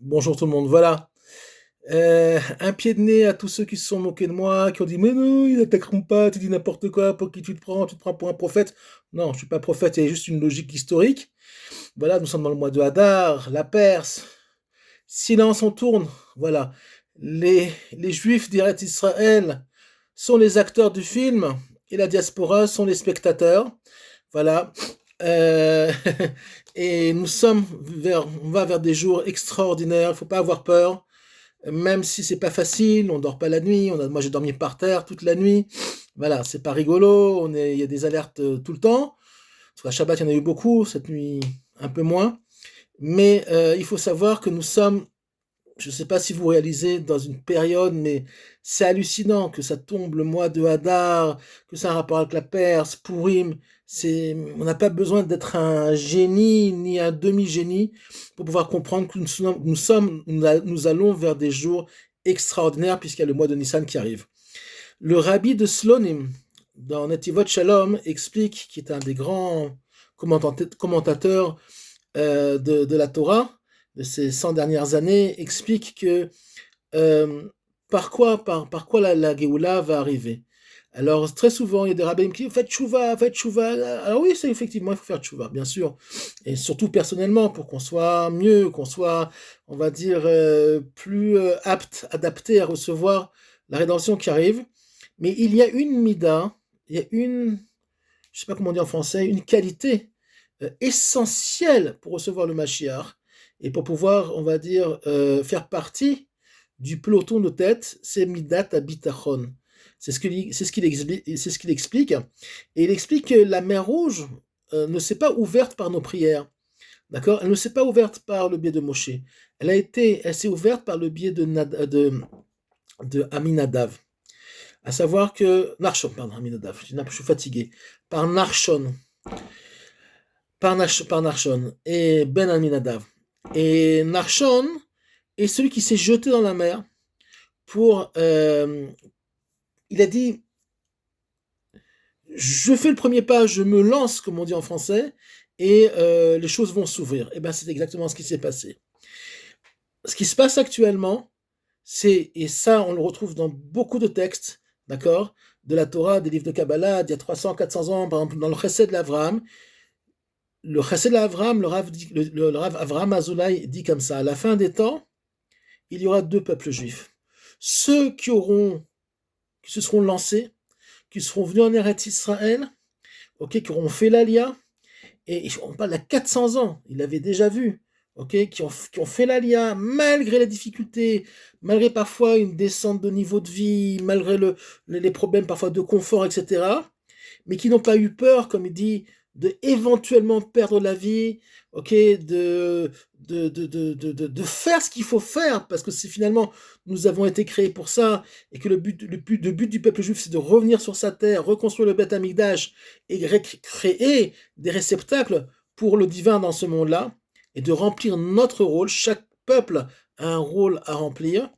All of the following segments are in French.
Bonjour tout le monde, voilà. Un pied de nez à tous ceux qui se sont moqués de moi, qui ont dit mais non, ils n'attaqueront pas, tu dis n'importe quoi, pour qui tu te prends pour un prophète. Non, je suis pas prophète, il y a juste une logique historique. Voilà, nous sommes dans le mois de Hadar, la Perse. Silence, on tourne. Voilà. Les Juifs d'Eretz Israël sont les acteurs du film et la diaspora sont les spectateurs. Voilà. Euh, et on va vers des jours extraordinaires. Il faut pas avoir peur, même si c'est pas facile. On dort pas la nuit. Moi, j'ai dormi par terre toute la nuit. Voilà, c'est pas rigolo. Il y a des alertes tout le temps. Parce qu'à Shabbat, il y en a eu beaucoup. Cette nuit, un peu moins. Mais il faut savoir que nous sommes, je ne sais pas si vous réalisez, dans une période, mais c'est hallucinant que ça tombe le mois de Hadar, que ça a un rapport avec la Perse, Purim. On n'a pas besoin d'être un génie ni un demi-génie pour pouvoir comprendre que nous allons vers des jours extraordinaires puisqu'il y a le mois de Nissan qui arrive. Le rabbi de Slonim, dans Netivot Shalom, explique, qui est un des grands commentateurs de la Torah, de ces 100 dernières années, explique que euh, par quoi la Géoula va arriver. Alors, très souvent, il y a des rabbins qui disent faites tchouva, faites tchouva. Alors, oui, c'est effectivement, il faut faire tchouva, bien sûr. Et surtout personnellement, pour qu'on soit mieux, qu'on soit, on va dire, plus apte, adapté à recevoir la rédemption qui arrive. Mais il y a une mida, il y a une, je sais pas comment on dit en français, une qualité essentielle pour recevoir le Mashiach et pour pouvoir, on va dire, faire partie du peloton de tête, c'est Midat Abitachon. C'est ce qu'il explique. Et il explique que la mer Rouge ne s'est pas ouverte par nos prières. D'accord. Elle ne s'est pas ouverte par le biais de Moshe. Elle s'est ouverte par le biais de Aminadav. À savoir que, Narshon, pardon, Aminadav, je suis fatigué. Par Narshon. Par Narshon et Ben Aminadav. Et Narshon est celui qui s'est jeté dans la mer pour. Il a dit je fais le premier pas, je me lance, comme on dit en français, et les choses vont s'ouvrir. Et bien, c'est exactement ce qui s'est passé. Ce qui se passe actuellement, et ça, on le retrouve dans beaucoup de textes, d'accord, de la Torah, des livres de Kabbalah, d'il y a 300, 400 ans, par exemple, dans le Chesed de l'Avraham. Le Chesed d'Avraham, le Rav Avraham Azoulay dit comme ça, à la fin des temps, il y aura deux peuples juifs. Ceux qui se seront lancés, qui seront venus en Eretz Israël, ok, qui auront fait l'Alia, et on parle d'à 400 ans, il l'avait déjà vu, ok, qui ont fait l'Alia malgré les difficultés, malgré parfois une descente de niveau de vie, malgré les problèmes parfois de confort, etc., mais qui n'ont pas eu peur, comme il dit, de éventuellement perdre la vie, ok, de faire ce qu'il faut faire, parce que c'est finalement, nous avons été créés pour ça, et que le but du peuple juif, c'est de revenir sur sa terre, reconstruire le Beth Amikdash, et créer des réceptacles pour le divin dans ce monde-là, et de remplir notre rôle. Chaque peuple a un rôle à remplir.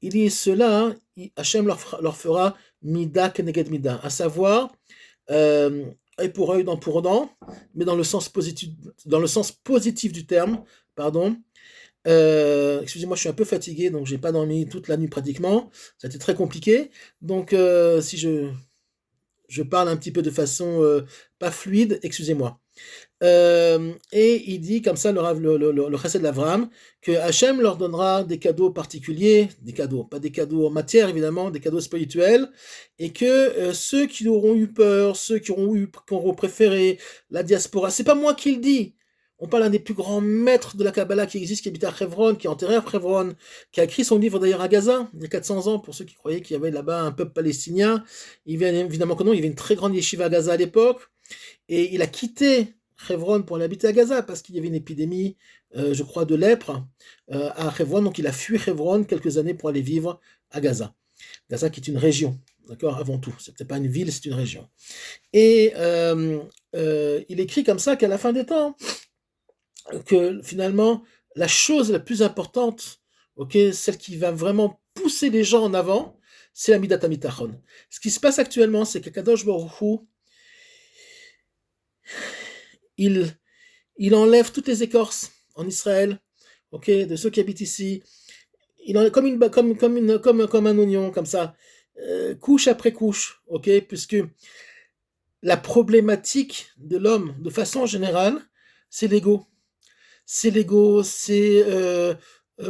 Il dit cela, hein, Hachem leur fera mida keneged mida, à savoir œil pour œil, dent pour dent, mais dans le sens positif du terme, pardon. Excusez-moi, je suis un peu fatigué, donc j'ai pas dormi toute la nuit pratiquement. Ça a été très compliqué. Donc, si je parle un petit peu de façon pas fluide, excusez-moi. Et il dit comme ça, le chesed d'Avraham, que Hachem leur donnera des cadeaux particuliers, des cadeaux, pas des cadeaux en matière évidemment, des cadeaux spirituels, et que ceux qui auront eu peur, ceux qui auront préféré la diaspora, c'est pas moi qui le dis. On parle d'un des plus grands maîtres de la Kabbalah qui existe, qui habite à Hebron, qui est enterré à Hebron, qui a écrit son livre d'ailleurs à Gaza, il y a 400 ans, pour ceux qui croyaient qu'il y avait là-bas un peuple palestinien. Il vient évidemment que non, il y avait une très grande yeshiva à Gaza à l'époque, et il a quitté Hebron pour aller habiter à Gaza parce qu'il y avait une épidémie, je crois, de lèpre à Hebron. Donc il a fui Hebron quelques années pour aller vivre à Gaza. Gaza qui est une région, d'accord, avant tout. C'est peut-être pas une ville, c'est une région. Et il écrit comme ça qu'à la fin des temps, que finalement, la chose la plus importante, ok, celle qui va vraiment pousser les gens en avant, c'est la Midat HaMitachon. Ce qui se passe actuellement, c'est que Kadosh Baruch Hu, il, il enlève toutes les écorces en Israël ok, de ceux qui habitent ici, il en est comme un oignon, comme ça, couche après couche, ok, puisque la problématique de l'homme, de façon générale, c'est l'ego. C'est l'ego, c'est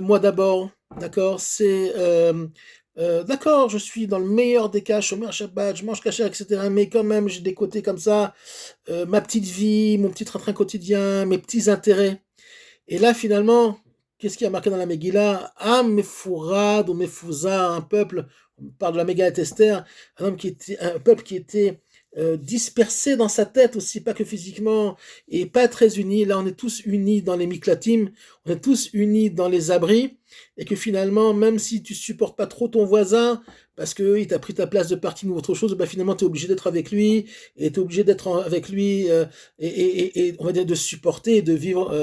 moi d'abord, d'accord, c'est d'accord, je suis dans le meilleur des cas, chômeur Shabbat, je mange cachère, etc. Mais quand même, j'ai des côtés comme ça, ma petite vie, mon petit train-train quotidien, mes petits intérêts. Et là, finalement, qu'est-ce qui a marqué dans la Megillah? Am Mefourad ou Mefouza, un peuple, on parle de la Megillah Esther, un peuple qui était dispersé dans sa tête aussi, pas que physiquement, et pas très unis. Là, on est tous unis dans les miklatim, on est tous unis dans les abris, et que finalement, même si tu supportes pas trop ton voisin, parce qu'il t'a pris ta place de parking ou autre chose, bah finalement, tu es obligé d'être avec lui, et tu es obligé d'être avec lui, et on va dire de supporter et de vivre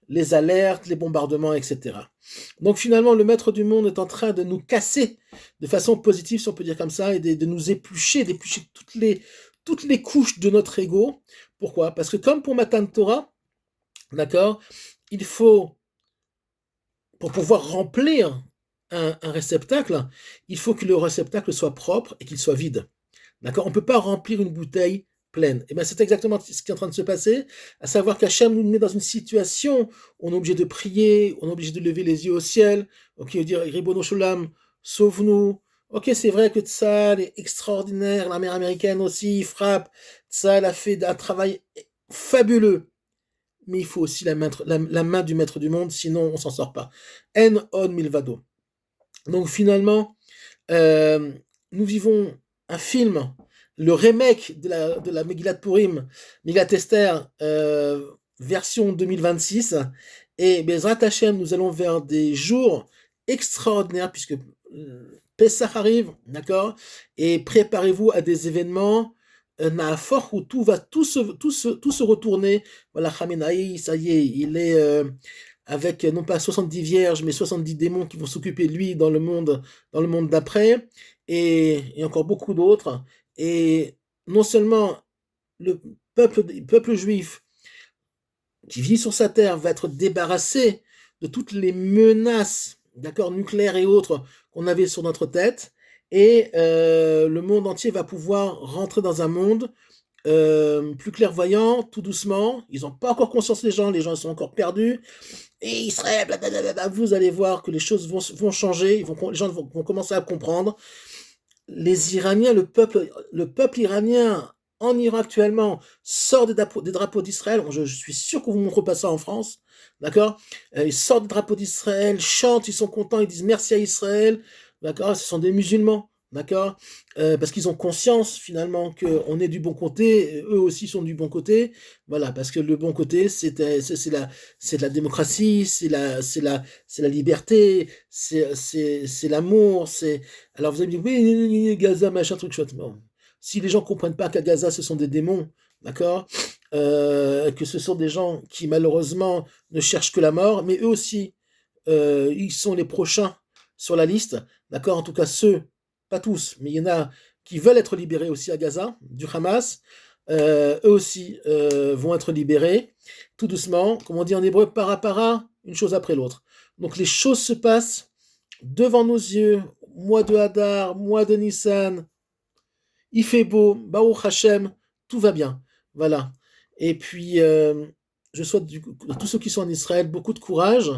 les alertes, les bombardements, etc. Donc finalement, le maître du monde est en train de nous casser de façon positive, si on peut dire comme ça, et de nous d'éplucher toutes les couches de notre ego. Pourquoi? Parce que comme pour Matan Torah, d'accord, il faut, pour pouvoir remplir un réceptacle, il faut que le réceptacle soit propre et qu'il soit vide. D'accord? On ne peut pas remplir une bouteille pleine. Et bien, c'est exactement ce qui est en train de se passer, à savoir qu'Hachem nous met dans une situation où on est obligé de prier, on est obligé de lever les yeux au ciel, ok, dire Ribono Shulam, sauve-nous. Ok, c'est vrai que Tzal est extraordinaire, l'armée américaine aussi frappe, Tzal a fait un travail fabuleux, mais il faut aussi la main du maître du monde, sinon on s'en sort pas. En od milvado. Donc finalement, euh, nous vivons un film, le remake de la Megillat Purim, Megillat Esther, version 2026. Et Bezrat Hashem, nous allons vers des jours extraordinaires, puisque Pessah arrive, d'accord. Et préparez-vous à des événements Naafort où tout se retourner. Voilà, Khamenei, ça y est, il est avec non pas 70 vierges, mais 70 démons qui vont s'occuper de lui dans le monde d'après, et encore beaucoup d'autres. Et non seulement le peuple juif qui vit sur sa terre va être débarrassé de toutes les menaces, d'accord, nucléaires et autres qu'on avait sur notre tête, et le monde entier va pouvoir rentrer dans un monde plus clairvoyant, tout doucement. Ils n'ont pas encore conscience, les gens sont encore perdus. Et Israël, blablabla, vous allez voir que les choses vont changer, les gens vont commencer à comprendre. Les Iraniens, le peuple iranien en Iran actuellement sort des drapeaux d'Israël. Je suis sûr qu'on vous montre pas ça en France, d'accord? Ils sortent des drapeaux d'Israël, chantent, ils sont contents, ils disent merci à Israël, d'accord? Ce sont des musulmans, d'accord? Parce qu'ils ont conscience finalement qu'on est du bon côté, eux aussi sont du bon côté, voilà, parce que le bon côté c'est la démocratie, c'est la liberté, c'est l'amour, c'est alors vous allez me dire, oui, Gaza, machin, truc chouette. Bon. Si les gens comprennent pas qu'à Gaza, ce sont des démons, d'accord, que ce sont des gens qui malheureusement ne cherchent que la mort, mais eux aussi, ils sont les prochains sur la liste, d'accord, en tout cas ceux, pas tous, mais il y en a qui veulent être libérés aussi à Gaza, du Hamas, eux aussi vont être libérés, tout doucement, comme on dit en hébreu, para, une chose après l'autre. Donc les choses se passent devant nos yeux, mois de Hadar, mois de Nissan, il fait beau, Baruch Hashem, tout va bien. Voilà. Et puis, je souhaite à tous ceux qui sont en Israël beaucoup de courage.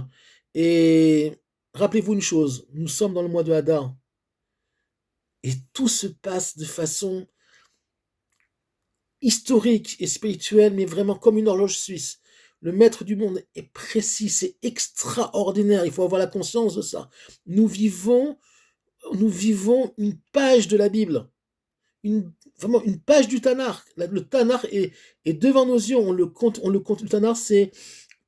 Et rappelez-vous une chose, nous sommes dans le mois de Hadar. Et tout se passe de façon historique et spirituelle, mais vraiment comme une horloge suisse. Le maître du monde est précis, c'est extraordinaire. Il faut avoir la conscience de ça. Nous vivons une page de la Bible, vraiment une page du Tanakh. Le Tanakh est devant nos yeux, on le compte. Le Tanakh, c'est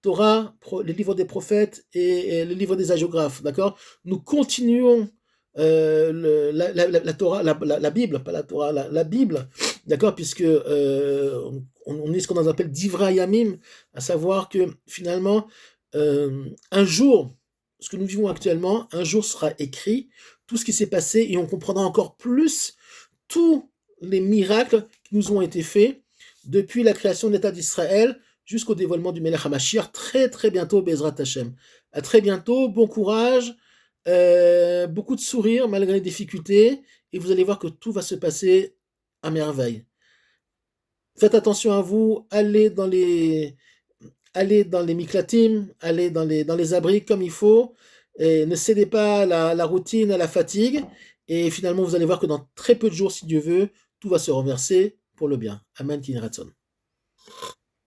Torah, les livres des prophètes et les livres des hagiographes, d'accord. Nous continuons la Torah, la Bible, pas la Torah, la Bible, d'accord, puisque on est ce qu'on appelle Divrei Yamim, à savoir que finalement, un jour, ce que nous vivons actuellement, un jour sera écrit, tout ce qui s'est passé, et on comprendra encore plus tous les miracles qui nous ont été faits depuis la création de l'État d'Israël jusqu'au dévoilement du Melech HaMashiach très très bientôt, Bezrat Hashem. À très bientôt, bon courage, beaucoup de sourires malgré les difficultés, et vous allez voir que tout va se passer à merveille. Faites attention à vous, allez dans les miklatim, allez dans les abris comme il faut, et ne cédez pas à la routine, à la fatigue, et finalement vous allez voir que dans très peu de jours, si Dieu veut, tout va se renverser pour le bien. Amen, Kin Ratson.